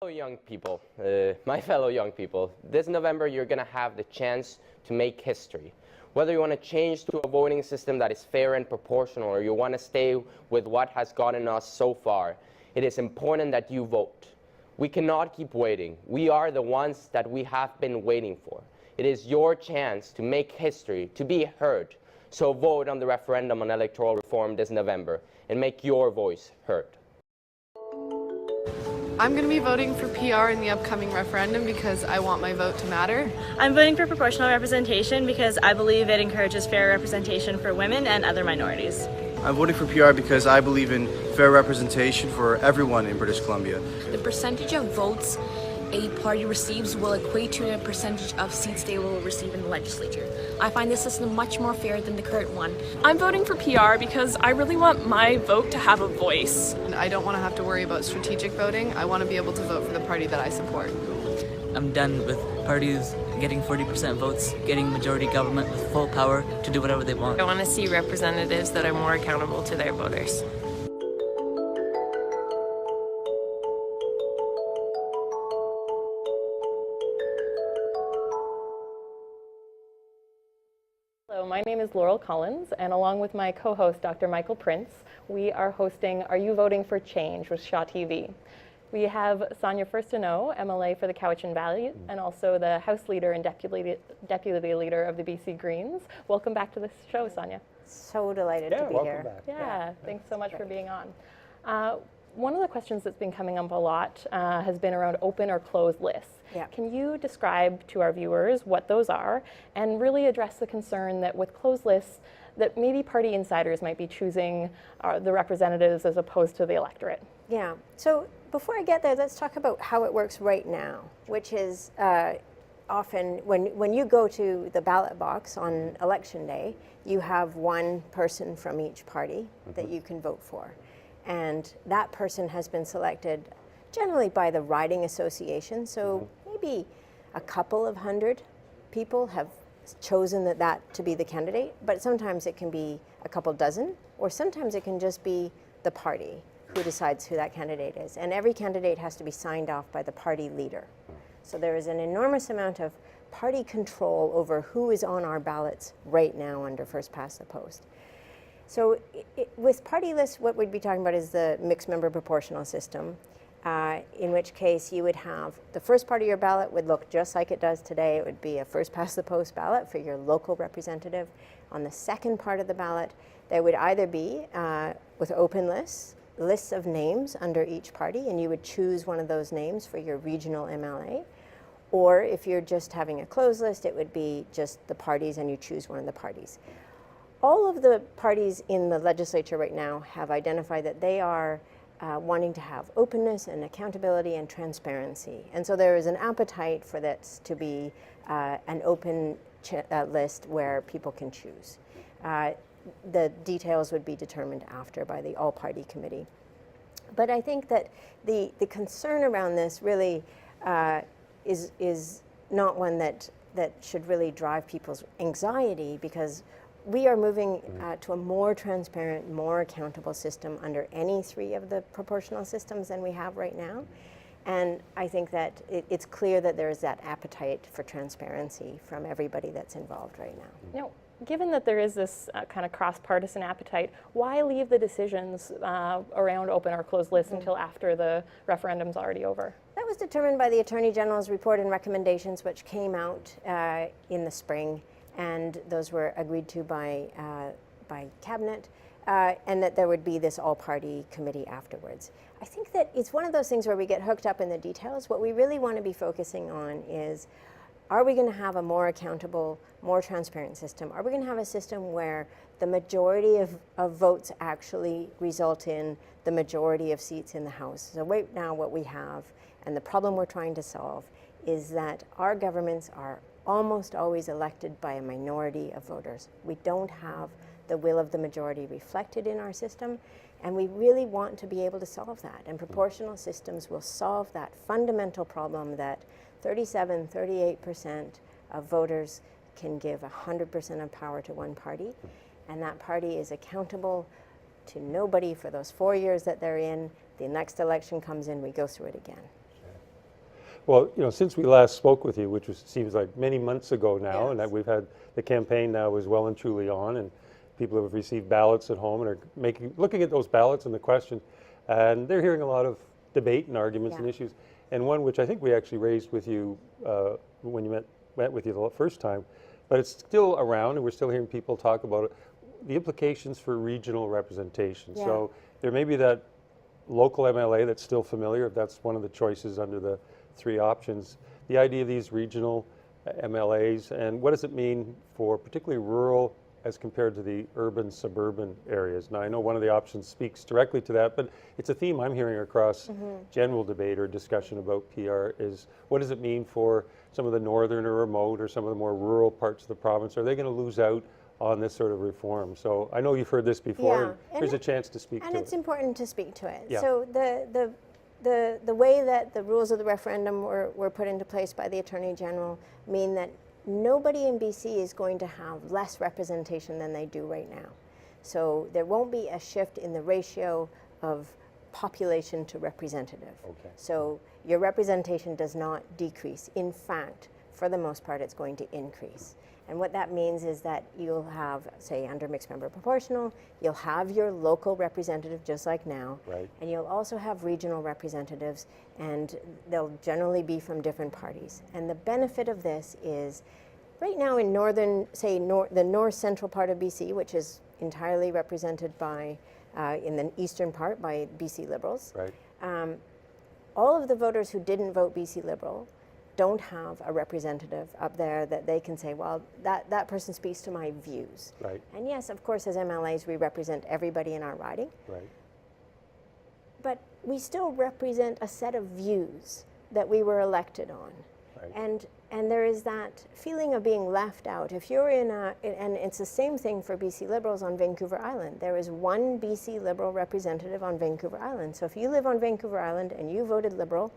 Young people, my fellow young people, this November you're going to have the chance to make history. Whether you want to change to a voting system that is fair and proportional, or you want to stay with what has gotten us so far, it is important that you vote. We cannot keep waiting. We are the ones that we have been waiting for. It is your chance to make history, to be heard. So vote on the referendum on electoral reform this November and make your voice heard. I'm going to be voting for PR in the upcoming referendum because I want my vote to matter. I'm voting for proportional representation because I believe it encourages fair representation for women and other minorities. I'm voting for PR because I believe in fair representation for everyone in British Columbia. The percentage of votes a party receives will equate to a percentage of seats they will receive in the legislature. I find this system much more fair than the current one. I'm voting for PR because I really want my vote to have a voice. And I don't want to have to worry about strategic voting. I want to be able to vote for the party that I support. I'm done with parties getting 40% votes, getting majority government with full power to do whatever they want. I want to see representatives that are more accountable to their voters. Hello, my name is Laurel Collins, and along with my co-host, Dr. Michael Prince, we are hosting Are You Voting for Change with Shaw TV. We have Sonia Furstenau, MLA for the Cowichan Valley, and also the House Leader and Deputy Leader of the BCGreens. Welcome back to the show, Sonia. So delighted to be here. Back. Yeah, thanks so much for being on. One of the questions that's been coming up a lot has been around open or closed lists. Yeah. Can you describe to our viewers what those are and really address the concern that with closed lists that maybe party insiders might be choosing the representatives as opposed to the electorate? Yeah, so before I get there, let's talk about how it works right now, which is often when you go to the ballot box on election day, you have one person from each party that you can vote for. And that person has been selected generally by the riding association, so maybe a couple of hundred people have chosen that to be the candidate, but sometimes it can be a couple dozen, or sometimes it can just be the party who decides who that candidate is. And every candidate has to be signed off by the party leader. So there is an enormous amount of party control over who is on our ballots right now under first past the post. So with party lists, what we'd be talking about is the mixed member proportional system, in which case you would have the first part of your ballot would look just like it does today. It would be a first past the post ballot for your local representative. On the second part of the ballot, there would either be, with open lists of names under each party, and you would choose one of those names for your regional MLA. Or if you're just having a closed list, it would be just the parties and you choose one of the parties. All of the parties in the legislature right now have identified that they are wanting to have openness and accountability and transparency. And so there is an appetite for this to be an open list where people can choose. The details would be determined after by the all-party committee. But I think that the concern around this really is not one that should really drive people's anxiety, because we are moving to a more transparent, more accountable system under any three of the proportional systems than we have right now. And I think that it's clear that there is that appetite for transparency from everybody that's involved right now. Now, given that there is this kind of cross-partisan appetite, why leave the decisions around open or closed lists until after the referendum's already over? That was determined by the Attorney General's report and recommendations, which came out in the spring, and those were agreed to by Cabinet, and that there would be this all-party committee afterwards. I think that it's one of those things where we get hooked up in the details. What we really want to be focusing on is, are we going to have a more accountable, more transparent system? Are we going to have a system where the majority of votes actually result in the majority of seats in the House? So right now what we have, and the problem we're trying to solve, is that our governments are almost always elected by a minority of voters. We don't have the will of the majority reflected in our system, and we really want to be able to solve that. And proportional systems will solve that fundamental problem that 38% of voters can give 100% of power to one party, and that party is accountable to nobody for those 4 years that they're in. The next election comes in, we go through it again. Well, since we last spoke with you, which seems like many months ago now, and Yes. that we've had the campaign now is well and truly on, and people have received ballots at home and are looking at those ballots and the questions, and they're hearing a lot of debate and arguments and issues. And one which I think we actually raised with you when you met with you the first time, but it's still around, and we're still hearing people talk about it, the implications for regional representation. Yeah. So there may be that local MLA that's still familiar, if that's one of the choices under the 3 options. The idea of these regional MLAs, and what does it mean for particularly rural as compared to the urban suburban areas? Now I know one of the options speaks directly to that, but it's a theme I'm hearing across general debate or discussion about PR is what does it mean for some of the northern or remote or some of the more rural parts of the province? Are they going to lose out on this sort of reform? So I know you've heard this before. Yeah. Here's a chance to speak to it. And it's important to speak to it. Yeah. So the way that the rules of the referendum were put into place by the Attorney General mean that nobody in BC is going to have less representation than they do right now. So there won't be a shift in the ratio of population to representative. Okay. So your representation does not decrease. In fact, for the most part, it's going to increase. And what that means is that you'll have, say, under mixed member proportional, you'll have your local representative just like now. Right. And you'll also have regional representatives, and they'll generally be from different parties. And the benefit of this is, right now in northern, say, the north central part of BC, which is entirely represented by, in the eastern part, by BC Liberals. Right. All of the voters who didn't vote BC Liberal don't have a representative up there that they can say, well, that person speaks to my views. Right. And yes, of course, as MLAs, we represent everybody in our riding. Right. But we still represent a set of views that we were elected on. Right. And there is that feeling of being left out. If you're and it's the same thing for BC Liberals on Vancouver Island. There is one BC Liberal representative on Vancouver Island. So if you live on Vancouver Island and you voted Liberal,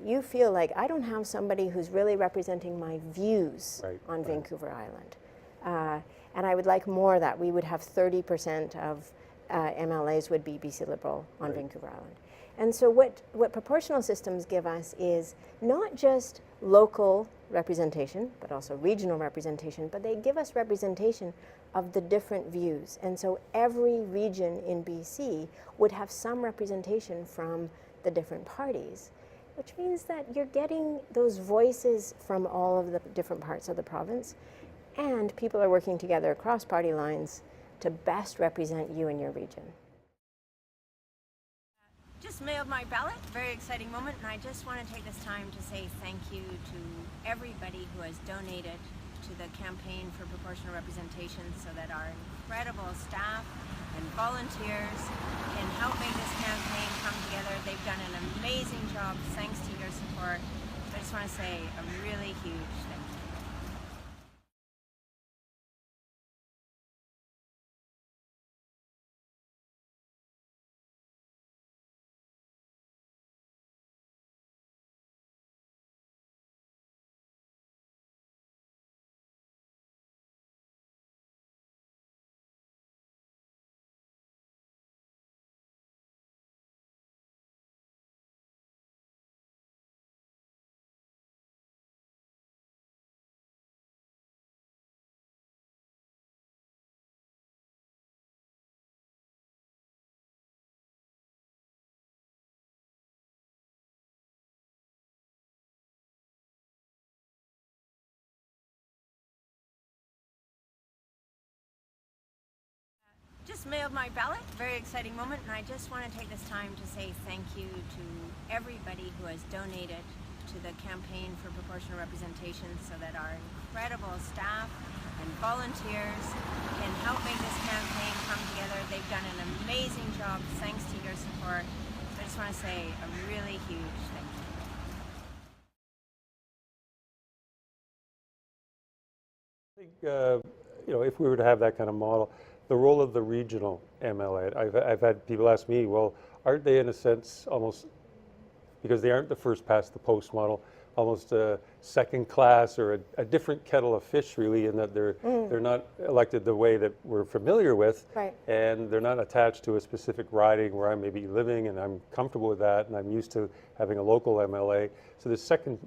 you feel like I don't have somebody who's really representing my views on Vancouver Island. And I would like more of that. We would have 30% of MLAs would be BC Liberal on Vancouver Island. And so what proportional systems give us is not just local representation, but also regional representation, but they give us representation of the different views. And so every region in BC would have some representation from the different parties, which means that you're getting those voices from all of the different parts of the province, and people are working together across party lines to best represent you and your region. Just mailed my ballot, very exciting moment, and I just want to take this time to say thank you to everybody who has donated to the campaign for proportional representation so that our incredible staff and volunteers can help make this campaign come together. They've done an amazing job thanks to your support. So I just want to say a really huge thank you. Just mailed my ballot, very exciting moment, and I just want to take this time to say thank you to everybody who has donated to the campaign for proportional representation so that our incredible staff and volunteers can help make this campaign come together. They've done an amazing job thanks to your support. So I just want to say a really huge thank you. I think, if we were to have that kind of model, the role of the regional MLA, I've had people ask me, well, aren't they in a sense almost because they aren't the first past the post model, almost a second class or a different kettle of fish, really, in that they're not elected the way that we're familiar with, Right. and they're not attached to a specific riding where I may be living and I'm comfortable with that and I'm used to having a local MLA. So the second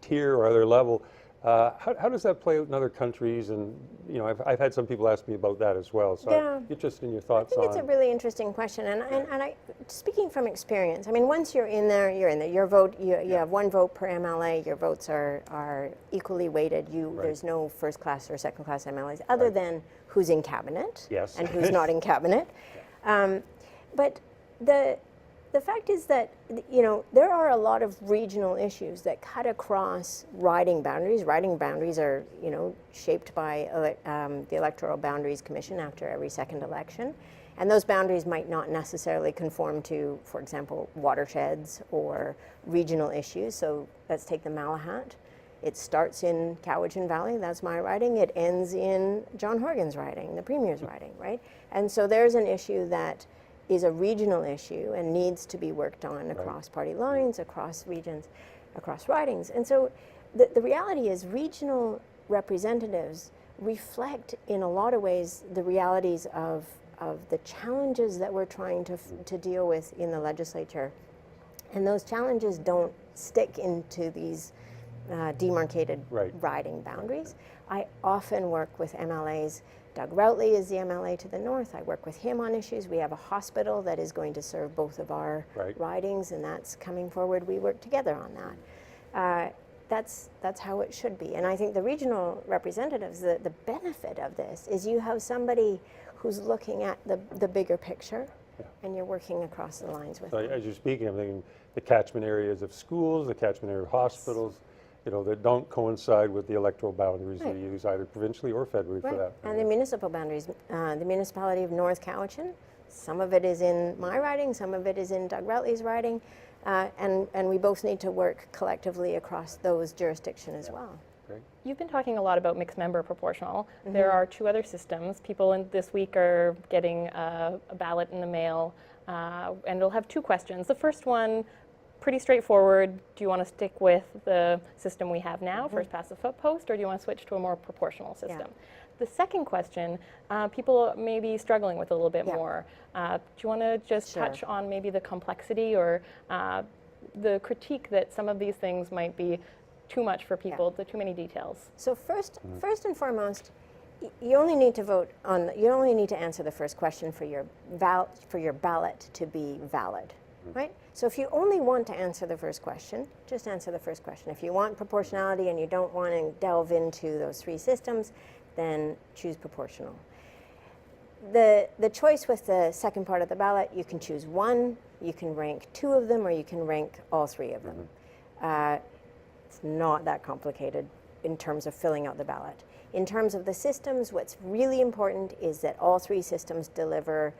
tier or other level, how does that play out in other countries? And you know, I've had some people ask me about that as well. So I'm interested in your thoughts on. I think it's a really interesting question, and I, speaking from experience, I mean, once you're in there, you're in there. Your vote, you have one vote per MLA. Your votes are equally weighted. There's no first class or second class MLAs, other than who's in cabinet and who's not in cabinet. But the fact is that, you know, there are a lot of regional issues that cut across riding boundaries. Riding boundaries are, you know, shaped by the Electoral Boundaries Commission after every second election. And those boundaries might not necessarily conform to, for example, watersheds or regional issues. So let's take the Malahat. It starts in Cowichan Valley, that's my riding. It ends in John Horgan's riding, the Premier's riding, right? And so there's an issue that is a regional issue and needs to be worked on across party lines, across regions, across ridings. And so the reality is regional representatives reflect in a lot of ways the realities of the challenges that we're trying to deal with in the legislature. And those challenges don't stick into these demarcated riding boundaries. I often work with MLAs. Doug Routley is the MLA to the north. I work with him on issues. We have a hospital that is going to serve both of our ridings, and that's coming forward. We work together on that. That's how it should be. And I think the regional representatives, the benefit of this is you have somebody who's looking at the bigger picture, and you're working across the lines with them. As you're speaking, I'm thinking the catchment areas of schools, the catchment area of hospitals, you know, that don't coincide with the electoral boundaries we use either provincially or federally for that. And the municipal boundaries, the municipality of North Cowichan, some of it is in my riding, some of it is in Doug Routley's riding, and we both need to work collectively across those jurisdictions as well. You've been talking a lot about mixed member proportional. There are two other systems. People this week are getting a ballot in the mail, and it'll have two questions. The first one, pretty straightforward. Do you want to stick with the system we have now, first past the foot-post, or do you want to switch to a more proportional system? The second question, people may be struggling with a little bit more. Do you want to just touch on maybe the complexity or the critique that some of these things might be too much for people, too many details? So first and foremost, you only need to vote on. You only need to answer the first question for your ballot to be valid, right? So if you only want to answer the first question, just answer the first question. If you want proportionality and you don't want to delve into those three systems, then choose proportional. The choice with the second part of the ballot, you can choose one, you can rank two of them, or you can rank all three of them. It's not that complicated in terms of filling out the ballot. In terms of the systems, what's really important is that all three systems deliver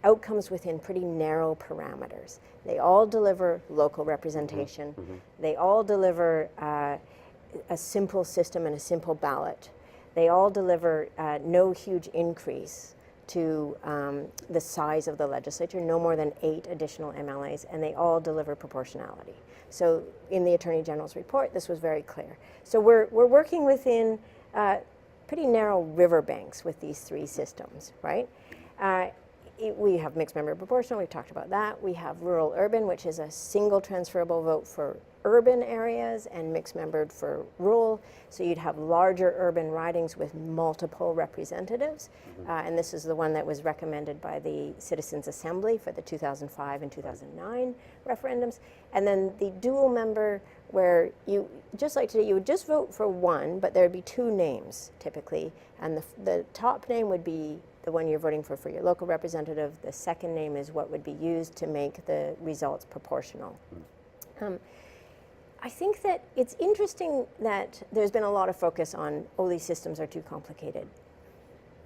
outcomes within pretty narrow parameters. They all deliver local representation. They all deliver a simple system and a simple ballot. They all deliver no huge increase to the size of the legislature, no more than 8 additional MLAs, and they all deliver proportionality. So in the Attorney General's report, this was very clear. So we're working within pretty narrow riverbanks with these three systems, right? We have mixed member proportional, we've talked about that. We have rural urban, which is a single transferable vote for urban areas and mixed membered for rural. So you'd have larger urban ridings with multiple representatives. And this is the one that was recommended by the Citizens Assembly for the 2005 and 2009 referendums. And then the dual member, where you, just like today, you would just vote for one, but there'd be 2 names typically. And the top name would be the one you're voting for your local representative. The second name is what would be used to make the results proportional. I think that it's interesting that there's been a lot of focus on, oh, these systems are too complicated.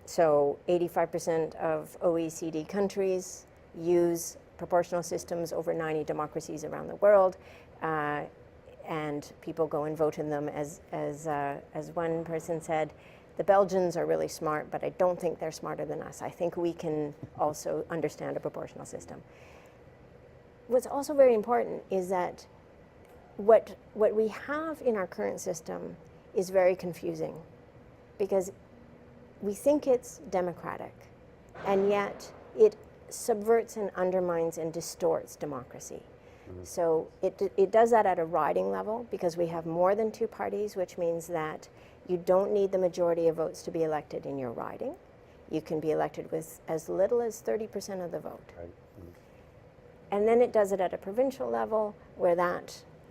So 85% of OECD countries use proportional systems, over 90 democracies around the world, and people go and vote in them. As one person said, the Belgians are really smart, but I don't think they're smarter than us. I think we can also understand a proportional system. what's also very important is that what we have in our current system is very confusing, because we think it's democratic, and yet it subverts and undermines and distorts democracy. So it does that at a riding level, because we have more than 2 parties, which means that you don't need the majority of votes to be elected in your riding. You can be elected with as little as 30% of the vote. Right. And then it does it at a provincial level, where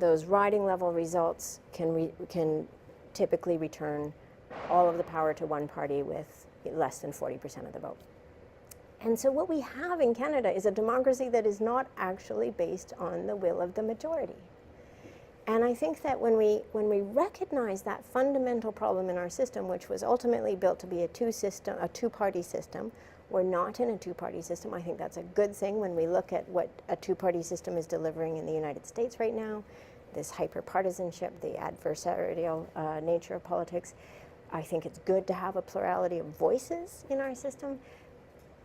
those riding level results can typically return all of the power to one party with less than 40% of the vote. And so what we have in Canada is a democracy that is not actually based on the will of the majority. And I think that when we recognize that fundamental problem in our system, which was ultimately built to be a two-party system, we're not in a two-party system. I think that's a good thing when we look at what a two-party system is delivering in the United States right now, this hyper-partisanship, the adversarial nature of politics. I think it's good to have a plurality of voices in our system.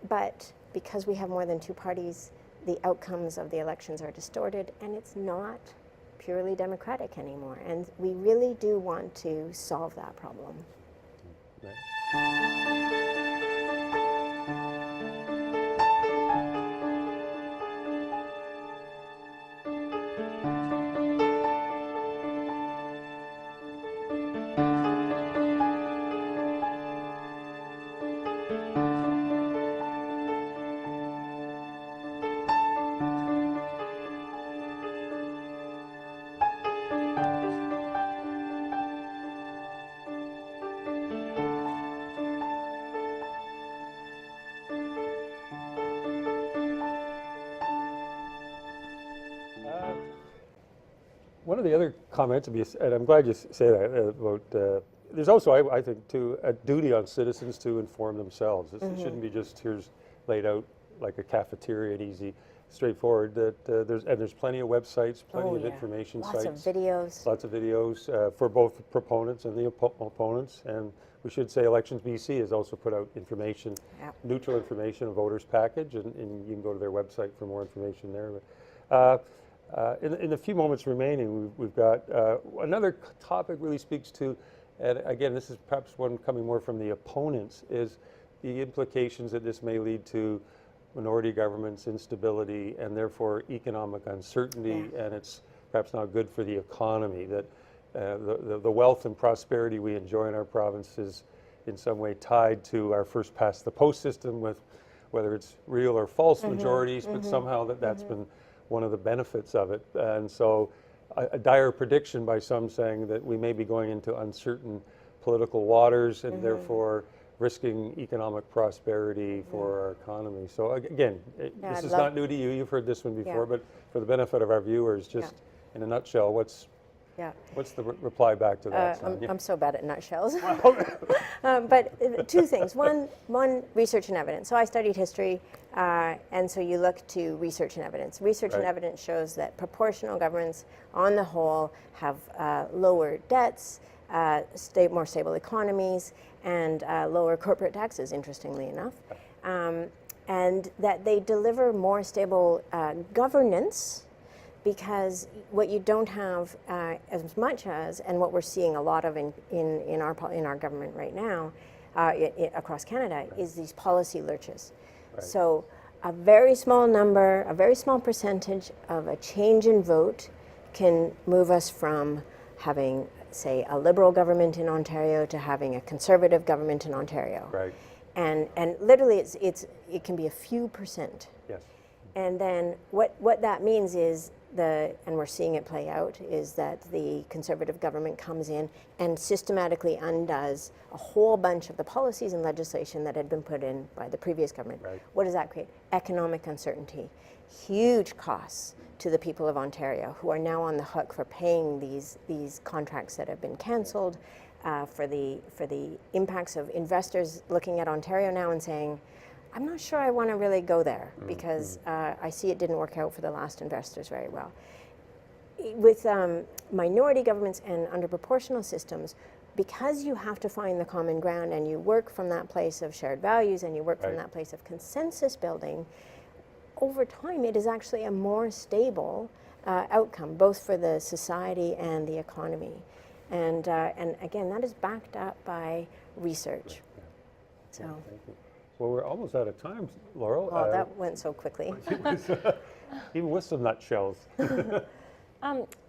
But because we have more than 2 parties, the outcomes of the elections are distorted, and it's not purely democratic anymore. And we really do want to solve that problem. One of the other comments, and I'm glad you say that, about there's also, I think, too, a duty on citizens to inform themselves. It shouldn't be just here's laid out like a cafeteria and easy, straightforward. That there's plenty of websites, plenty of information sites, lots of videos for both proponents and the opponents. And we should say Elections BC has also put out information, neutral information, a voters package, and you can go to their website for more information there. In the few moments remaining, we've got another topic really speaks to, and again, this is perhaps one coming more from the opponents, is the implications that this may lead to minority governments, instability, and therefore economic uncertainty, and it's perhaps not good for the economy, that the wealth and prosperity we enjoy in our province is in some way tied to our first past the post system, with whether it's real or false majorities, but somehow that's been one of the benefits of it. And so a dire prediction by some saying that we may be going into uncertain political waters and therefore risking economic prosperity for our economy. So again, this is not new to you, you've heard this one before, but for the benefit of our viewers, just in a nutshell, what's the reply back to that? I'm so bad at nutshells. But 2 things. One, research and evidence. So I studied history, and so you look to research and evidence. Research and evidence shows that proportional governments, on the whole, have lower debts, more stable economies, and lower corporate taxes, interestingly enough. And that they deliver more stable governance, because what you don't have as much as, and what we're seeing a lot of in our government right now, across Canada, is these policy lurches. So a very small number, a very small percentage of a change in vote can move us from having, say, a Liberal government in Ontario to having a Conservative government in Ontario. Right. And literally it can be a few percent. Yes. And then what that means is and we're seeing it play out, is that the Conservative government comes in and systematically undoes a whole bunch of the policies and legislation that had been put in by the previous government. Right. What does that create? Economic uncertainty, huge costs to the people of Ontario, who are now on the hook for paying these contracts that have been cancelled, for the impacts of investors looking at Ontario now and saying, I'm not sure I want to really go there, because I see it didn't work out for the last investors very well. With minority governments and under proportional systems, because you have to find the common ground and you work from that place of shared values and you work from that place of consensus building, over time, it is actually a more stable outcome, both for the society and the economy. And again, that is backed up by research. So. Well, we're almost out of time, Laurel. Well, that went so quickly. Even with some nutshells.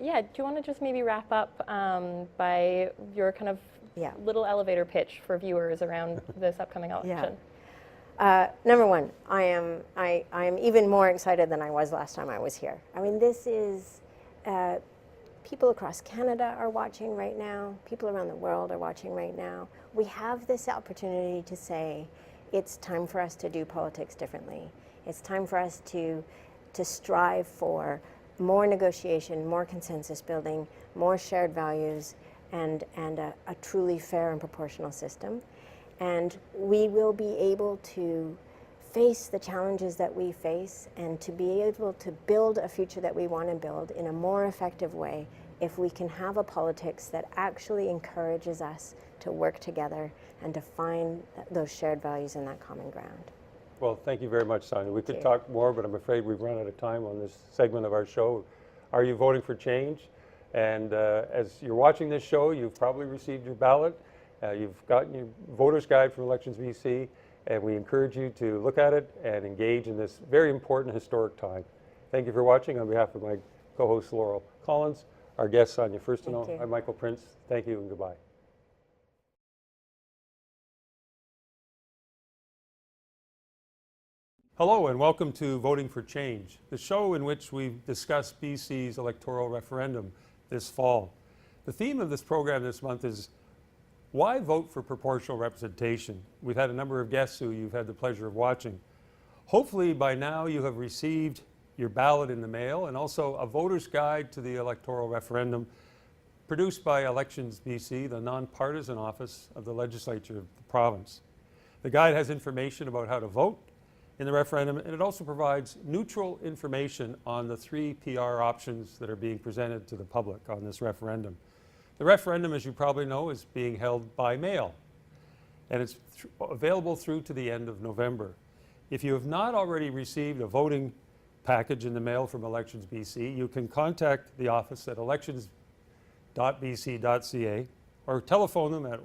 Yeah, do you want to just maybe wrap up by your kind of little elevator pitch for viewers around this upcoming election? Number one, I am even more excited than I was last time I was here. I mean, this is, people across Canada are watching right now, people around the world are watching right now. We have this opportunity to say, it's time for us to do politics differently. It's time for us to strive for more negotiation, more consensus building, more shared values, and a truly fair and proportional system. And we will be able to face the challenges that we face and to be able to build a future that we want to build in a more effective way if we can have a politics that actually encourages us to work together and to find those shared values and that common ground. Well, thank you very much, Sonia. We could talk more, but I'm afraid we've run out of time on this segment of our show. Are you voting for change? And as you're watching this show, you've probably received your ballot. You've gotten your voter's guide from Elections BC, and we encourage you to look at it and engage in this very important historic time. Thank you for watching. On behalf of my co-host Laurel Collins, our guest Sonia Furstenau, I'm Michael Prince. Thank you and goodbye. Hello and welcome to Voting for Change, the show in which we discuss BC's electoral referendum this fall. The theme of this program this month is why vote for proportional representation? We've had a number of guests who you've had the pleasure of watching. Hopefully by now you have received your ballot in the mail and also a voter's guide to the electoral referendum produced by Elections BC, the nonpartisan office of the legislature of the province. The guide has information about how to vote in the referendum, and it also provides neutral information on the 3 PR options that are being presented to the public on this referendum. The referendum, as you probably know, is being held by mail, and it's available through to the end of November. If you have not already received a voting package in the mail from Elections BC, you can contact the office at elections.bc.ca or telephone them at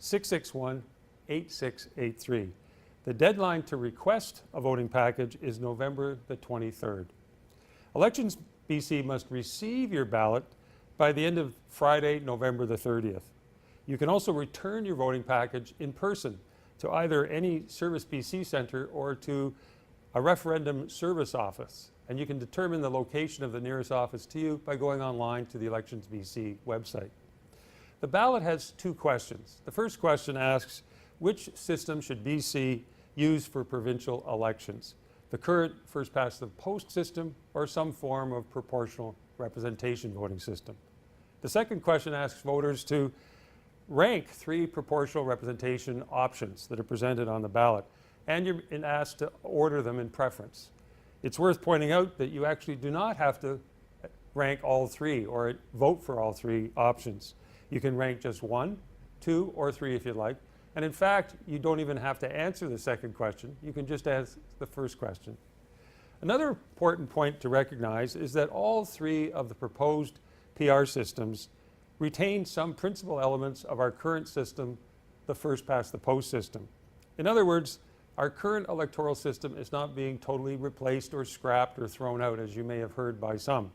1-800-661-8683. The deadline to request a voting package is November the 23rd. Elections BC must receive your ballot by the end of Friday, November the 30th. You can also return your voting package in person to either any Service BC Centre or to a referendum service office. And you can determine the location of the nearest office to you by going online to the Elections BC website. The ballot has 2 questions. The first question asks, which system should BC use for provincial elections? The current first-past-the-post system or some form of proportional representation voting system? The second question asks voters to rank 3 proportional representation options that are presented on the ballot, and you're asked to order them in preference. It's worth pointing out that you actually do not have to rank all 3 or vote for all 3 options. You can rank just 1, 2, or 3 if you'd like. And in fact, you don't even have to answer the second question. You can just ask the first question. Another important point to recognize is that all 3 of the proposed PR systems retain some principal elements of our current system, the first-past-the-post system. In other words, our current electoral system is not being totally replaced or scrapped or thrown out, as you may have heard by some.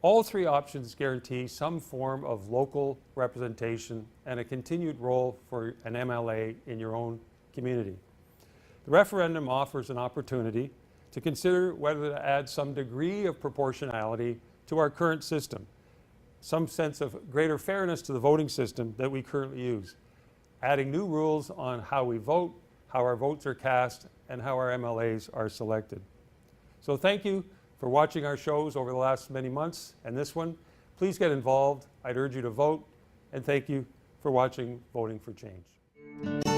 All 3 options guarantee some form of local representation and a continued role for an MLA in your own community. The referendum offers an opportunity to consider whether to add some degree of proportionality to our current system, some sense of greater fairness to the voting system that we currently use, adding new rules on how we vote, how our votes are cast, and how our MLAs are selected. So thank you for watching our shows over the last many months and this one. Please get involved. I'd urge you to vote, and thank you for watching Voting for Change.